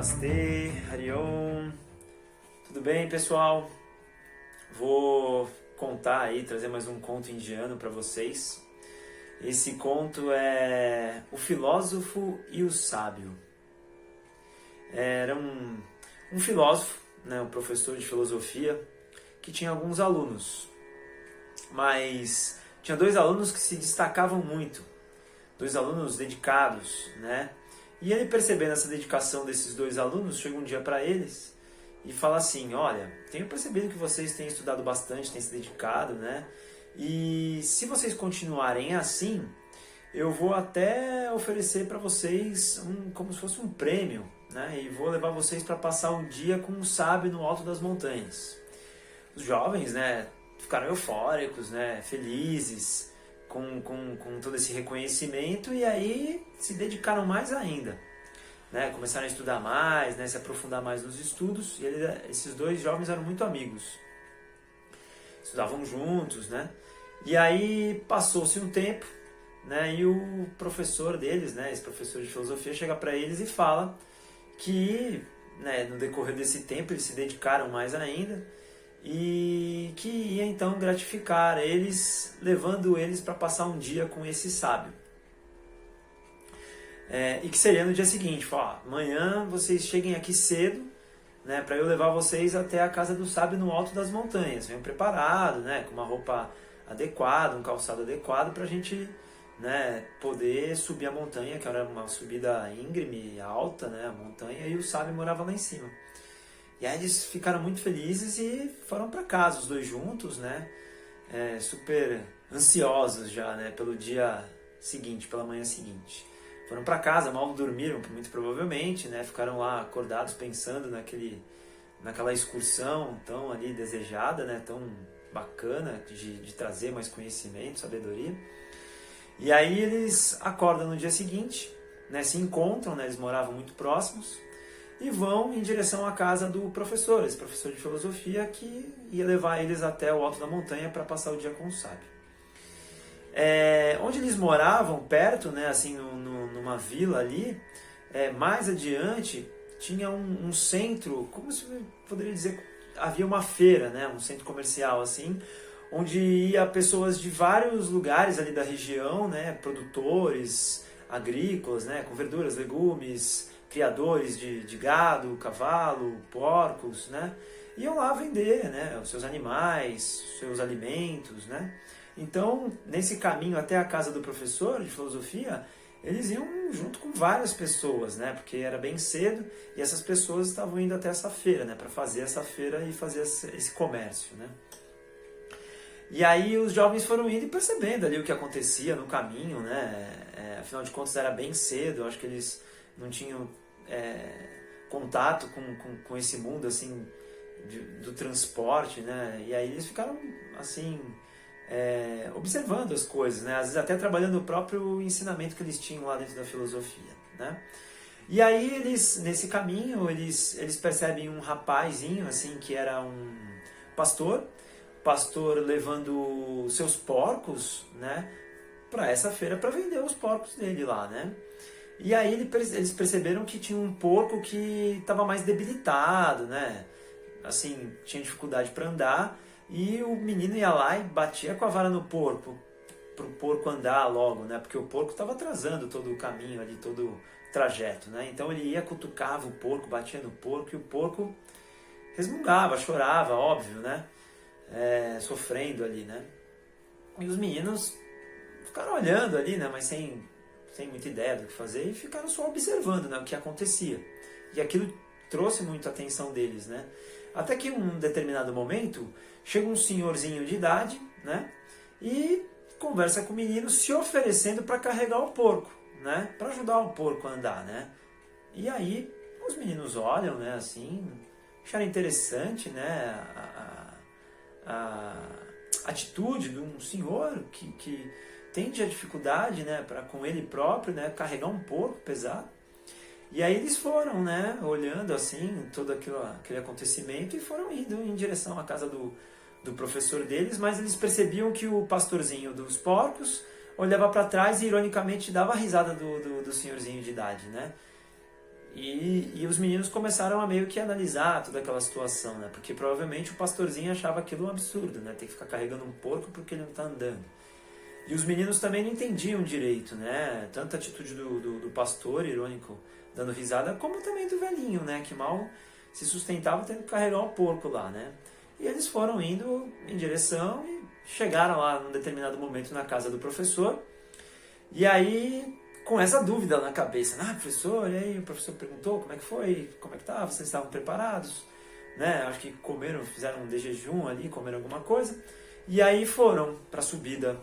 Namastê, Hariom. Tudo bem, pessoal? Vou contar aí, trazer mais um conto indiano para vocês. Esse conto é O Filósofo e o Sábio. Era um filósofo, né, um professor de filosofia, que tinha alguns alunos. Mas tinha dois alunos que se destacavam muito. Dois alunos dedicados, né? E ele, percebendo essa dedicação desses dois alunos, chega um dia para eles e fala assim: olha, tenho percebido que vocês têm estudado bastante, têm se dedicado, né? E se vocês continuarem assim, eu vou até oferecer para vocês como se fosse um prêmio, né? E vou levar vocês para passar um dia com um sábio no alto das montanhas. Os jovens, né, ficaram eufóricos, né, felizes com todo esse reconhecimento, e aí se dedicaram mais ainda, né? Começaram a estudar mais, né? Se aprofundar mais nos estudos, e esses dois jovens eram muito amigos, estudavam juntos, né? E aí passou-se um tempo, né? E o professor deles, né, esse professor de filosofia, chega para eles e fala que, né, no decorrer desse tempo eles se dedicaram mais ainda, e que ia então gratificar eles, levando eles para passar um dia com esse sábio. E que seria no dia seguinte: ó, amanhã vocês cheguem aqui cedo, né, para eu levar vocês até a casa do sábio no alto das montanhas. Venham preparados, né, com uma roupa adequada, um calçado adequado, para a gente, né, poder subir a montanha, que era uma subida íngreme, alta, né, a montanha, e o sábio morava lá em cima. E aí eles ficaram muito felizes e foram para casa, os dois juntos, né? Super ansiosos já, né? Pelo dia seguinte, pela manhã seguinte. Foram para casa, mal dormiram, muito provavelmente, né? Ficaram lá acordados pensando naquela excursão tão ali desejada, né? Tão bacana de trazer mais conhecimento, sabedoria. E aí eles acordam no dia seguinte, né? Se encontram, né? Eles moravam muito próximos. E vão em direção à casa do professor, esse professor de filosofia que ia levar eles até o alto da montanha para passar o dia com o sábio. Onde eles moravam, perto, né, assim, numa vila ali, mais adiante, tinha um centro, como se poderia dizer, havia uma feira, né, um centro comercial, assim, onde ia pessoas de vários lugares ali da região, né, produtores agrícolas, né, com verduras, legumes, criadores de gado, cavalo, porcos, né? Iam lá vender, né, os seus animais, os seus alimentos, né? Então, nesse caminho até a casa do professor de filosofia, eles iam junto com várias pessoas, né? Porque era bem cedo e essas pessoas estavam indo até essa feira, né? Para fazer essa feira e fazer esse comércio, né? E aí os jovens foram indo e percebendo ali o que acontecia no caminho, né? Afinal de contas era bem cedo, eu acho que eles não tinham contato com esse mundo assim do transporte, né? E aí eles ficaram assim observando as coisas, né? Às vezes até trabalhando o próprio ensinamento que eles tinham lá dentro da filosofia, né? E aí eles, nesse caminho, eles percebem um rapazinho assim que era um pastor levando seus porcos, né, para essa feira para vender os porcos dele lá, né? E aí eles perceberam que tinha um porco que estava mais debilitado, né? Assim, tinha dificuldade para andar, e o menino ia lá e batia com a vara no porco, para o porco andar logo, né? Porque o porco estava atrasando todo o caminho ali, todo o trajeto, né? Então ele ia, cutucava o porco, batia no porco, e o porco resmungava, chorava, óbvio, né? Sofrendo ali, né? E os meninos ficaram olhando ali, né? Mas sem muita ideia do que fazer, e ficaram só observando, né, o que acontecia. E aquilo trouxe muito a atenção deles, né? Até que em um determinado momento chega um senhorzinho de idade, né, e conversa com o menino, se oferecendo para carregar o porco, né, para ajudar o porco a andar, né? E aí os meninos olham, né, assim, acharam interessante, né, a atitude de um senhor que tende a dificuldade, né, com ele próprio, né, carregar um porco pesado. E aí eles foram, né, olhando assim todo aquele acontecimento, e foram indo em direção à casa do professor deles, mas eles percebiam que o pastorzinho dos porcos olhava para trás e ironicamente dava a risada do senhorzinho de idade, né? E os meninos começaram a meio que analisar toda aquela situação, né? Porque provavelmente o pastorzinho achava aquilo um absurdo, né? Ter que ficar carregando um porco porque ele não está andando. E os meninos também não entendiam direito, né? Tanto a atitude do pastor, irônico, dando risada, como também do velhinho, né? Que mal se sustentava tendo que carregar o porco lá, né? E eles foram indo em direção e chegaram lá num determinado momento na casa do professor. E aí, com essa dúvida na cabeça, professor, e aí o professor perguntou como é que foi, como é que tá, vocês estavam preparados? Né? Acho que comeram, fizeram um de jejum ali, comeram alguma coisa. E aí foram para a subida.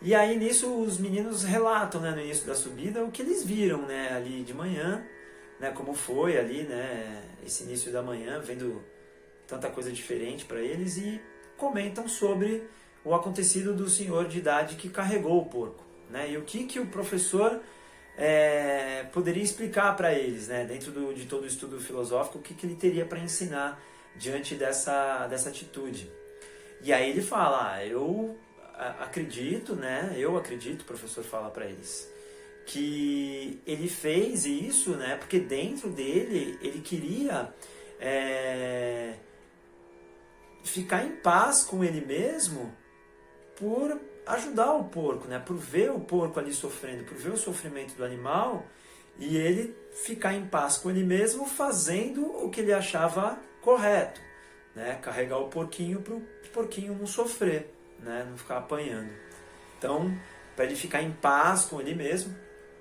E aí nisso os meninos relatam, né, no início da subida o que eles viram, né, ali de manhã, né, como foi ali, né, esse início da manhã, vendo tanta coisa diferente para eles, e comentam sobre o acontecido do senhor de idade que carregou o porco, né, e o que o professor poderia explicar para eles, né, dentro de todo o estudo filosófico, o que ele teria para ensinar diante dessa atitude. E aí ele fala, eu acredito, o professor fala para eles, que ele fez isso, né, porque dentro dele ele queria ficar em paz com ele mesmo por ajudar o porco, né, por ver o porco ali sofrendo, por ver o sofrimento do animal, e ele ficar em paz com ele mesmo fazendo o que ele achava correto, né, carregar o porquinho para o porquinho não sofrer, né, não ficar apanhando. Então, para ele ficar em paz com ele mesmo,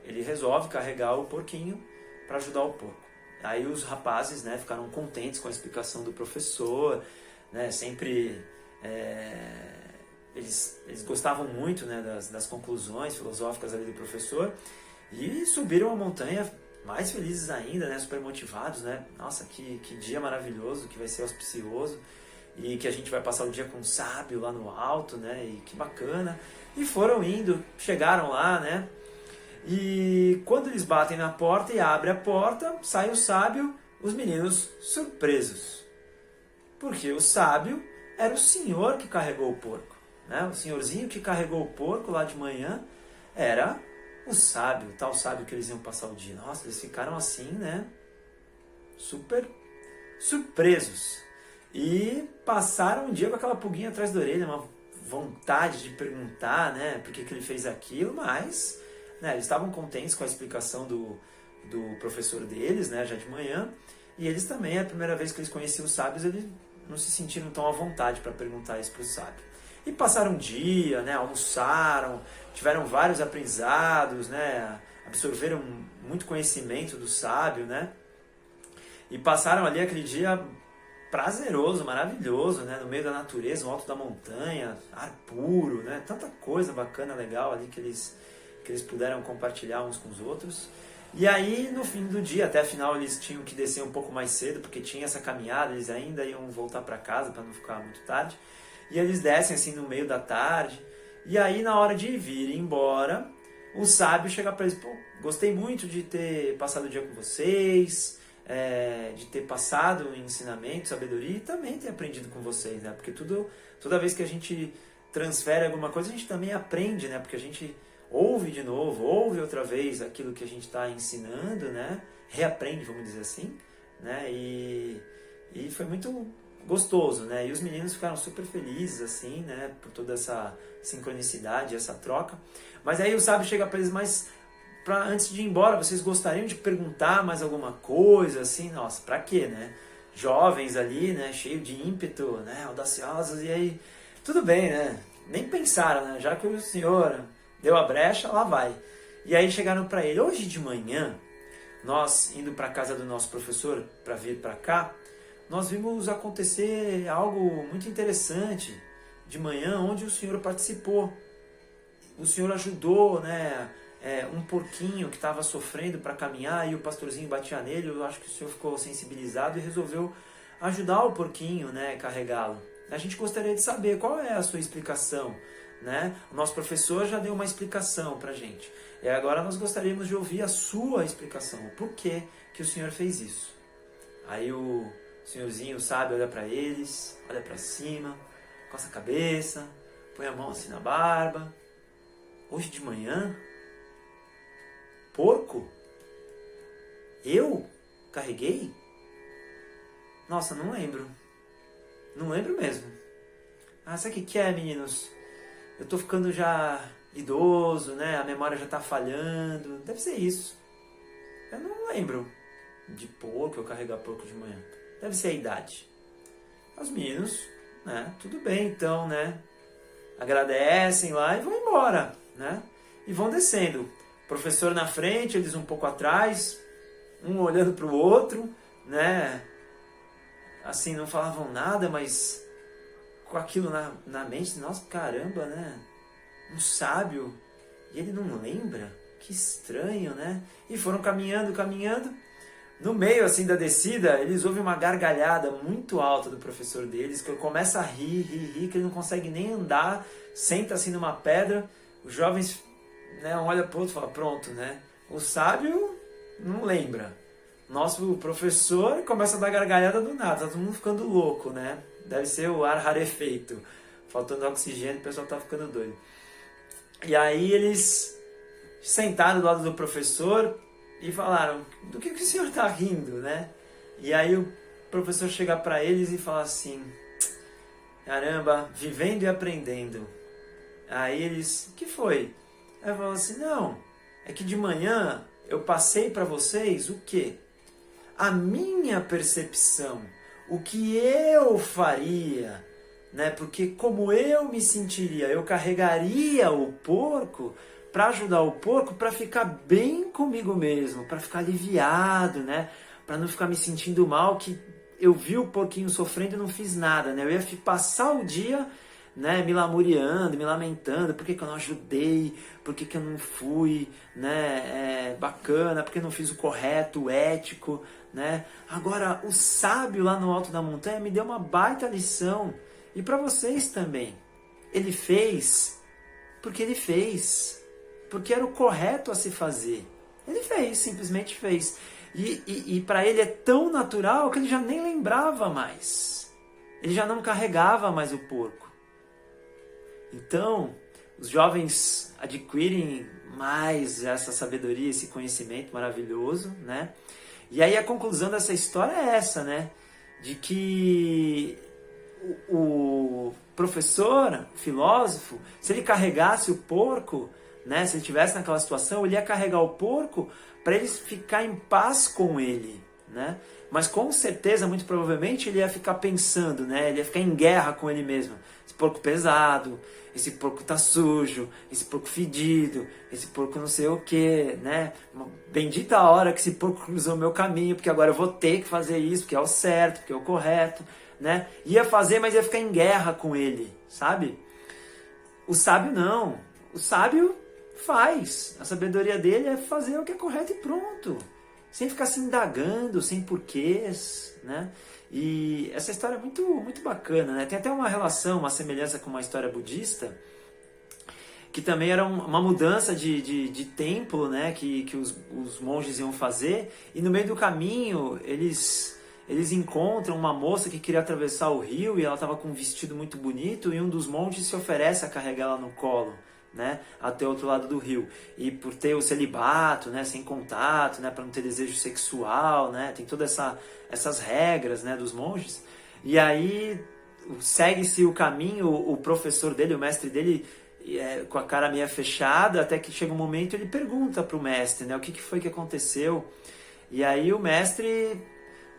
ele resolve carregar o porquinho para ajudar o porco. Aí os rapazes, né, ficaram contentes com a explicação do professor, né, sempre eles gostavam muito, né, das conclusões filosóficas ali do professor, e subiram a montanha mais felizes ainda, né, super motivados, né, nossa, que dia maravilhoso, que vai ser auspicioso, e que a gente vai passar o dia com um sábio lá no alto, né, e que bacana. E foram indo, chegaram lá, né, e quando eles batem na porta e abre a porta, sai o sábio, os meninos surpresos. Porque o sábio era o senhor que carregou o porco, né, o senhorzinho que carregou o porco lá de manhã era o sábio, o tal sábio que eles iam passar o dia. Nossa, eles ficaram assim, né, super surpresos. E passaram um dia com aquela pulguinha atrás da orelha, uma vontade de perguntar, né, por que ele fez aquilo, mas, né, eles estavam contentes com a explicação do professor deles, né, já de manhã, e eles também, a primeira vez que eles conheciam os sábios, eles não se sentiram tão à vontade para perguntar isso para o sábio. E passaram um dia, né, almoçaram, tiveram vários aprendizados, né, absorveram muito conhecimento do sábio, né, e passaram ali aquele dia prazeroso, maravilhoso, né? No meio da natureza, no alto da montanha, ar puro, né? Tanta coisa bacana, legal ali que eles puderam compartilhar uns com os outros. E aí, no fim do dia, até a final, eles tinham que descer um pouco mais cedo, porque tinha essa caminhada, eles ainda iam voltar para casa para não ficar muito tarde. E eles descem assim no meio da tarde. E aí, na hora de vir embora, o sábio chega para eles, pô, gostei muito de ter passado o dia com vocês, de ter passado em ensinamento, sabedoria, e também ter aprendido com vocês, né? Porque toda vez que a gente transfere alguma coisa, a gente também aprende, né? Porque a gente ouve de novo, ouve outra vez aquilo que a gente está ensinando, né? Reaprende, vamos dizer assim, né? E foi muito gostoso, né? E os meninos ficaram super felizes, assim, né? Por toda essa sincronicidade, essa troca. Mas aí o sábio chega para eles, mas antes de ir embora, vocês gostariam de perguntar mais alguma coisa, assim? Nossa, pra quê, né? Jovens ali, né? Cheio de ímpeto, né? Audaciosos, e aí... Tudo bem, né? Nem pensaram, né? Já que o senhor deu a brecha, lá vai. E aí chegaram para ele, hoje de manhã, nós indo para a casa do nosso professor para vir para cá, nós vimos acontecer algo muito interessante de manhã, onde o senhor participou. O senhor ajudou, né, um porquinho que estava sofrendo para caminhar e o pastorzinho batia nele. Eu acho que o senhor ficou sensibilizado e resolveu ajudar o porquinho, né, carregá-lo. A gente gostaria de saber qual é a sua explicação, né? O nosso professor já deu uma explicação para a gente. E agora nós gostaríamos de ouvir a sua explicação. O porquê que o senhor fez isso? Aí o senhorzinho sabe, olha para eles, olha para cima, coça a cabeça, põe a mão assim na barba. Hoje de manhã? Porco? Eu carreguei? Nossa, não lembro. Não lembro mesmo. Ah, sabe o que é, meninos? Eu tô ficando já idoso, né? A memória já tá falhando. Deve ser isso. Eu não lembro de porco, eu carregar porco de manhã. Deve ser a idade. Os meninos, né? Tudo bem então, né? Agradecem lá e vão embora, né? E vão descendo. Professor na frente, eles um pouco atrás, um olhando para o outro, né? Assim, não falavam nada, mas com aquilo na mente, nossa, caramba, né? Um sábio, e ele não lembra? Que estranho, né? E foram caminhando, caminhando. No meio, assim, da descida, eles ouvem uma gargalhada muito alta do professor deles, que ele começa a rir, que ele não consegue nem andar, senta assim numa pedra, os jovens, né, um olha pro outro e fala, pronto, né? O sábio não lembra. Nosso professor começa a dar gargalhada do nada, tá todo mundo ficando louco, né? Deve ser o ar rarefeito, faltando oxigênio, o pessoal tá ficando doido. E aí eles sentaram do lado do professor e falaram, do que o senhor está rindo, né? E aí o professor chega para eles e fala assim, caramba, vivendo e aprendendo. Aí eles, o que foi? Aí falou assim, não, é que de manhã eu passei para vocês o quê? A minha percepção, o que eu faria, né? Porque como eu me sentiria, eu carregaria o porco para ajudar o porco para ficar bem comigo mesmo, para ficar aliviado, né? Para não ficar me sentindo mal, que eu vi o porquinho sofrendo e não fiz nada, né? Eu ia passar o dia, né, me lamuriando, me lamentando, por que eu não ajudei, por que eu não fui, né, bacana, por que eu não fiz o correto, o ético, né? Agora, o sábio lá no alto da montanha me deu uma baita lição, e para vocês também. Ele fez porque ele fez, porque era o correto a se fazer. Ele fez, simplesmente fez. E para ele é tão natural que ele já nem lembrava mais. Ele já não carregava mais o porco. Então, os jovens adquirem mais essa sabedoria, esse conhecimento maravilhoso, né? E aí a conclusão dessa história é essa, né? De que o professor, o filósofo, se ele carregasse o porco, né? Se ele estivesse naquela situação, ele ia carregar o porco para ele ficar em paz com ele, né? Mas com certeza, muito provavelmente, ele ia ficar pensando, né? Ele ia ficar em guerra com ele mesmo. Esse porco pesado, esse porco tá sujo, esse porco fedido, esse porco não sei o que, né? Uma bendita hora que esse porco cruzou o meu caminho, porque agora eu vou ter que fazer isso, porque é o certo, porque é o correto, né? Ia fazer, mas ia ficar em guerra com ele, sabe? O sábio não. O sábio faz. A sabedoria dele é fazer o que é correto e pronto. Sem ficar se indagando, sem porquês, né? E essa história é muito, muito bacana, né? Tem até uma relação, uma semelhança com uma história budista, que também era uma mudança de templo, né? Que os monges iam fazer, e no meio do caminho eles encontram uma moça que queria atravessar o rio, e ela estava com um vestido muito bonito, e um dos monges se oferece a carregar ela no colo, né, até o outro lado do rio. E por ter o celibato, né, sem contato, né, para não ter desejo sexual, né, tem todas essas regras, né, dos monges. E aí segue-se o caminho, o professor dele, o mestre dele, com a cara meio fechada, até que chega um momento ele pergunta para o mestre, né, o que foi que aconteceu. E aí o mestre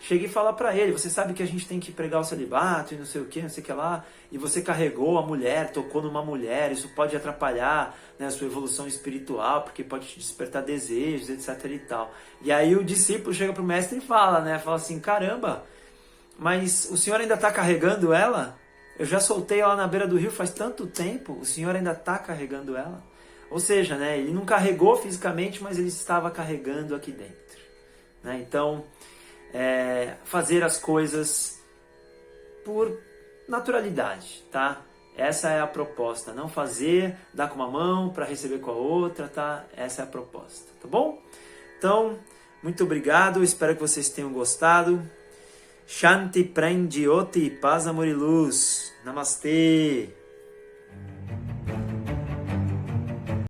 chega e fala para ele, você sabe que a gente tem que pregar o celibato e não sei o que, não sei o que lá, e você carregou a mulher, tocou numa mulher, isso pode atrapalhar, né, a sua evolução espiritual, porque pode te despertar desejos, etc e tal. E aí o discípulo chega pro mestre e fala, né, fala assim, caramba, mas o senhor ainda está carregando ela? Eu já soltei ela na beira do rio faz tanto tempo, o senhor ainda está carregando ela? Ou seja, né, ele não carregou fisicamente, mas ele estava carregando aqui dentro, né? Então, fazer as coisas por naturalidade, tá? Essa é a proposta, não fazer, dar com uma mão para receber com a outra, tá? Essa é a proposta, tá bom? Então, muito obrigado, espero que vocês tenham gostado. Shanti Prem Jyoti, paz, amor e luz. Namastê!